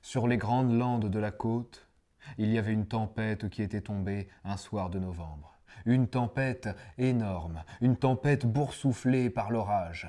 Sur les grandes landes de la côte, il y avait une tempête qui était tombée un soir de novembre. Une tempête énorme, une tempête boursouflée par l'orage.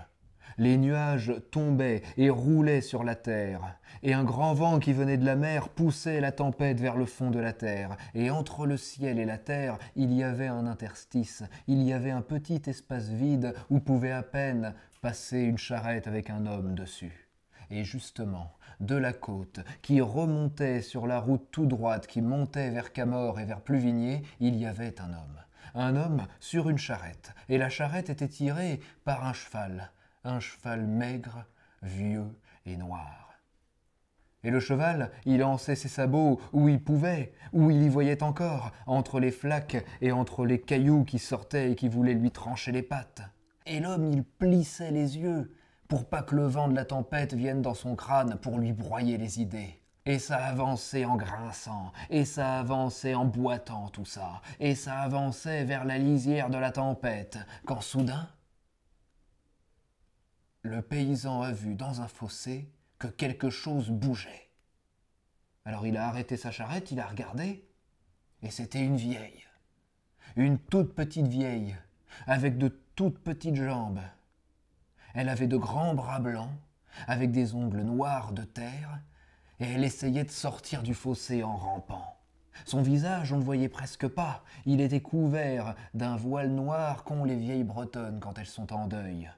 Les nuages tombaient et roulaient sur la terre, et un grand vent qui venait de la mer poussait la tempête vers le fond de la terre, et entre le ciel et la terre, il y avait un interstice, il y avait un petit espace vide où pouvait à peine passer une charrette avec un homme dessus. Et justement, de la côte, qui remontait sur la route tout droite qui montait vers Camors et vers Pluvigné, il y avait un homme. Un homme sur une charrette, et la charrette était tirée par un cheval maigre, vieux et noir. Et le cheval, il lançait ses sabots où il pouvait, où il y voyait encore, entre les flaques et entre les cailloux qui sortaient et qui voulaient lui trancher les pattes. Et l'homme, il plissait les yeux, pour pas que le vent de la tempête vienne dans son crâne pour lui broyer les idées. Et ça avançait en grinçant, et ça avançait en boitant tout ça, et ça avançait vers la lisière de la tempête, quand soudain, le paysan a vu dans un fossé que quelque chose bougeait. Alors il a arrêté sa charrette, il a regardé, et c'était une vieille. Une toute petite vieille, avec de toutes petites jambes. Elle avait de grands bras blancs, avec des ongles noirs de terre, et elle essayait de sortir du fossé en rampant. Son visage, on ne le voyait presque pas. Il était couvert d'un voile noir qu'ont les vieilles bretonnes quand elles sont en deuil.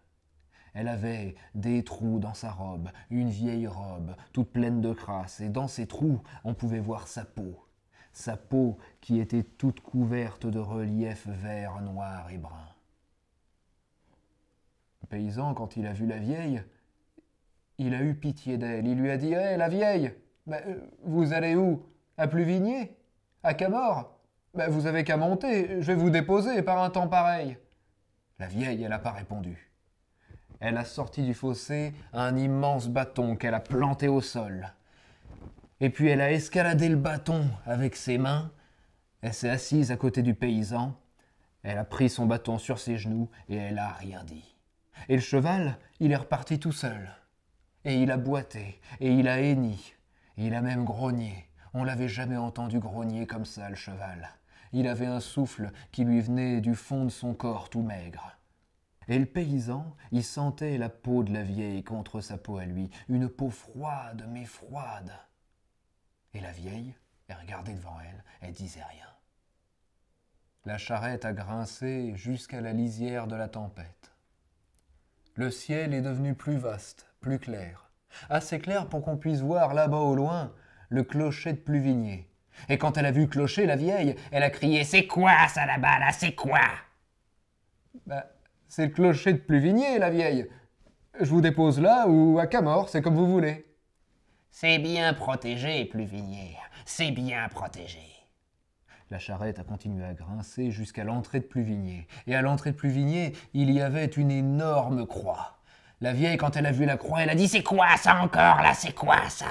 Elle avait des trous dans sa robe, une vieille robe, toute pleine de crasse, et dans ces trous, on pouvait voir sa peau qui était toute couverte de reliefs verts, noirs et bruns. Le paysan, quand il a vu la vieille, il a eu pitié d'elle. Il lui a dit « Hé, la vieille, vous allez où? À Pluvigné? À Camors? Vous avez qu'à monter, je vais vous déposer par un temps pareil. » La vieille, elle n'a pas répondu. Elle a sorti du fossé un immense bâton qu'elle a planté au sol. Et puis elle a escaladé le bâton avec ses mains. Elle s'est assise à côté du paysan. Elle a pris son bâton sur ses genoux et elle n'a rien dit. Et le cheval, il est reparti tout seul. Et il a boité, et il a henni, et il a même grogné. On l'avait jamais entendu grogner comme ça, le cheval. Il avait un souffle qui lui venait du fond de son corps tout maigre. Et le paysan, il sentait la peau de la vieille contre sa peau à lui, une peau froide, mais froide. Et la vieille, elle regardait devant elle, elle disait rien. La charrette a grincé jusqu'à la lisière de la tempête. Le ciel est devenu plus vaste, plus clair. Assez clair pour qu'on puisse voir là-bas au loin le clocher de Pluvigné. Et quand elle a vu le clocher, la vieille, elle a crié « C'est quoi ça là-bas, là, c'est quoi ?» C'est le clocher de Pluvigné, la vieille. Je vous dépose là ou à Camors, c'est comme vous voulez. C'est bien protégé, Pluvigné, c'est bien protégé. La charrette a continué à grincer jusqu'à l'entrée de Pluvigné. Et à l'entrée de Pluvigné, il y avait une énorme croix. La vieille, quand elle a vu la croix, elle a dit « C'est quoi ça encore, là, c'est quoi ça ?»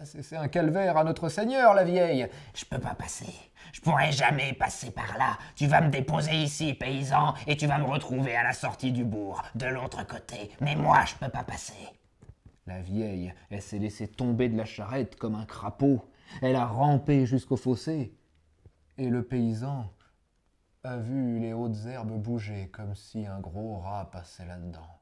C'est un calvaire à notre Seigneur, la vieille. Je peux pas passer. Je pourrai jamais passer par là. Tu vas me déposer ici, paysan, et tu vas me retrouver à la sortie du bourg, de l'autre côté. Mais moi, je peux pas passer. La vieille, elle s'est laissée tomber de la charrette comme un crapaud. Elle a rampé jusqu'au fossé. Et le paysan a vu les hautes herbes bouger comme si un gros rat passait là-dedans.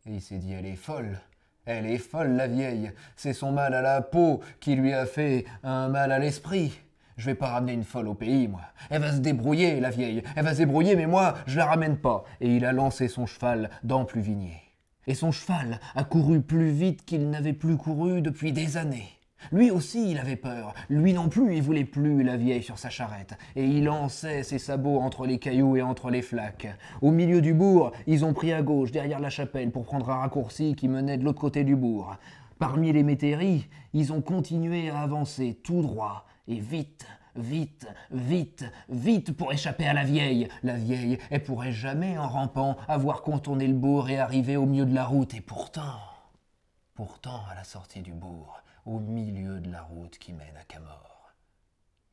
Et il s'est dit, elle est folle la vieille, c'est son mal à la peau qui lui a fait un mal à l'esprit. Je vais pas ramener une folle au pays, moi. Elle va se débrouiller, la vieille, elle va se débrouiller, mais moi, je la ramène pas. Et il a lancé son cheval dans Pluvigné. Et son cheval a couru plus vite qu'il n'avait plus couru depuis des années. Lui aussi, il avait peur. Lui non plus, il voulait plus la vieille sur sa charrette. Et il lançait ses sabots entre les cailloux et entre les flaques. Au milieu du bourg, ils ont pris à gauche, derrière la chapelle, pour prendre un raccourci qui menait de l'autre côté du bourg. Parmi les métairies, ils ont continué à avancer tout droit et vite, vite, vite, vite pour échapper à la vieille. La vieille, elle pourrait jamais, en rampant, avoir contourné le bourg et arriver au milieu de la route. Et pourtant, à la sortie du bourg, au milieu de la route qui mène à Camors,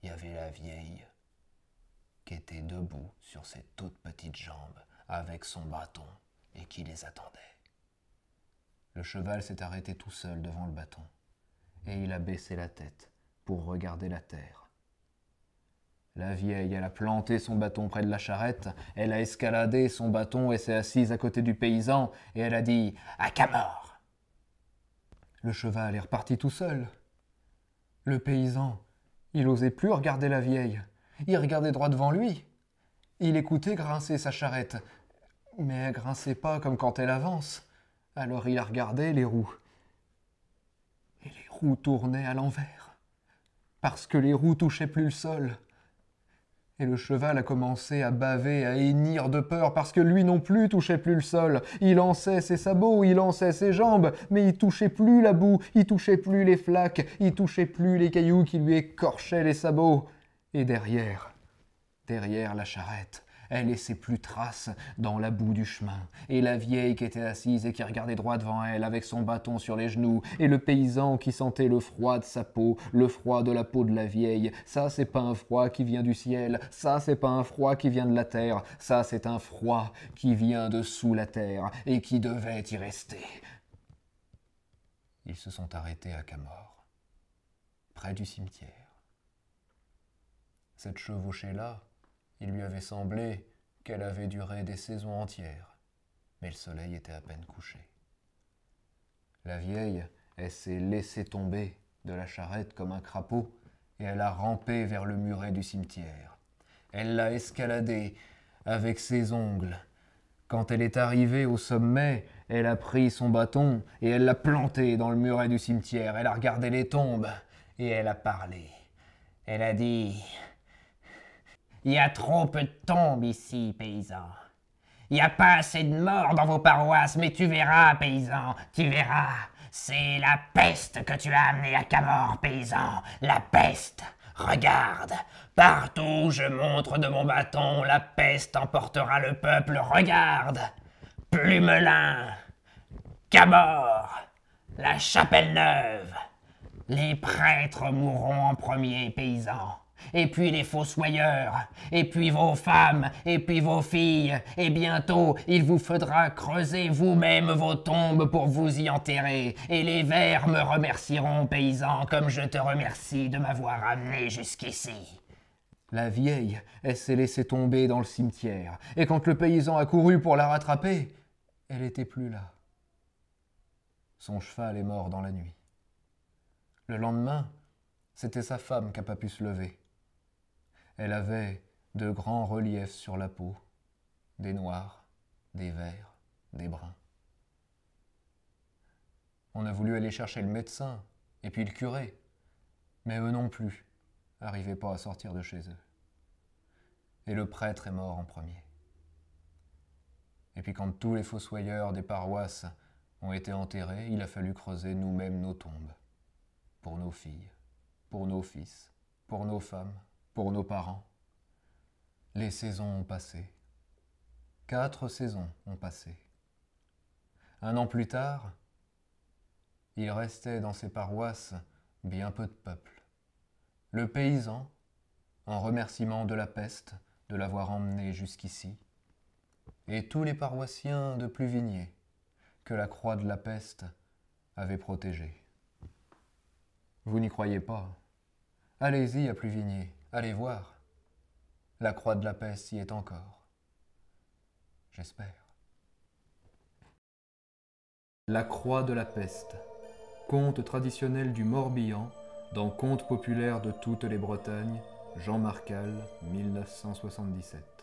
il y avait la vieille qui était debout sur ses toutes petites jambes avec son bâton et qui les attendait. Le cheval s'est arrêté tout seul devant le bâton. et il a baissé la tête pour regarder la terre. La vieille, elle a planté son bâton près de la charrette, elle a escaladé son bâton et s'est assise à côté du paysan, et elle a dit « À Camor !» Le cheval est reparti tout seul. Le paysan, il osait plus regarder la vieille, il regardait droit devant lui. Il écoutait grincer sa charrette, mais elle grinçait pas comme quand elle avance. Alors il a regardé les roues. Et les roues tournaient à l'envers, parce que les roues touchaient plus le sol. Et le cheval a commencé à baver, à hennir de peur, parce que lui non plus touchait plus le sol. Il lançait ses sabots, il lançait ses jambes, mais il touchait plus la boue, il touchait plus les flaques, il touchait plus les cailloux qui lui écorchaient les sabots. Et derrière la charrette, elle laissait plus trace dans la boue du chemin, et la vieille qui était assise et qui regardait droit devant elle avec son bâton sur les genoux, et le paysan qui sentait le froid de sa peau, le froid de la peau de la vieille. Ça, c'est pas un froid qui vient du ciel, ça, c'est pas un froid qui vient de la terre, ça, c'est un froid qui vient de sous la terre, et qui devait y rester. Ils se sont arrêtés à Camor, près du cimetière. Cette chevauchée-là, il lui avait semblé qu'elle avait duré des saisons entières, mais le soleil était à peine couché. La vieille, elle s'est laissée tomber de la charrette comme un crapaud, et elle a rampé vers le muret du cimetière. Elle l'a escaladé avec ses ongles. Quand elle est arrivée au sommet, elle a pris son bâton et elle l'a planté dans le muret du cimetière. Elle a regardé les tombes et elle a parlé. Elle a dit... Il y a trop peu de tombes ici, paysan. Il n'y a pas assez de morts dans vos paroisses, mais tu verras, paysan, tu verras. C'est la peste que tu as amenée à Camor, paysan. La peste. Regarde, partout où je montre de mon bâton, la peste emportera le peuple. Regarde. Plumelin, Camor, la Chapelle-Neuve. Les prêtres mourront en premier, paysan. Et puis les fossoyeurs, et puis vos femmes, et puis vos filles, et bientôt il vous faudra creuser vous-même vos tombes pour vous y enterrer, et les vers me remercieront, paysans, comme je te remercie de m'avoir amené jusqu'ici. La vieille, elle s'est laissée tomber dans le cimetière, et quand le paysan a couru pour la rattraper, elle n'était plus là. Son cheval est mort dans la nuit. Le lendemain, c'était sa femme qui n'a pas pu se lever. Elle avait de grands reliefs sur la peau, des noirs, des verts, des bruns. On a voulu aller chercher le médecin et puis le curé, mais eux non plus n'arrivaient pas à sortir de chez eux. Et le prêtre est mort en premier. Et puis quand tous les fossoyeurs des paroisses ont été enterrés, il a fallu creuser nous-mêmes nos tombes, pour nos filles, pour nos fils, pour nos femmes, pour nos parents. Les saisons ont passé. 4 saisons ont passé. 1 an plus tard, il restait dans ces paroisses bien peu de peuple. Le paysan, en remerciement de la peste de l'avoir emmené jusqu'ici, et tous les paroissiens de Pluvigné que la croix de la peste avait protégés. Vous n'y croyez pas? Allez-y à Pluvigné, allez voir. La croix de la peste y est encore. J'espère. La croix de la peste. Conte traditionnel du Morbihan, dans Contes populaires de toutes les Bretagnes, Jean Marcal, 1977.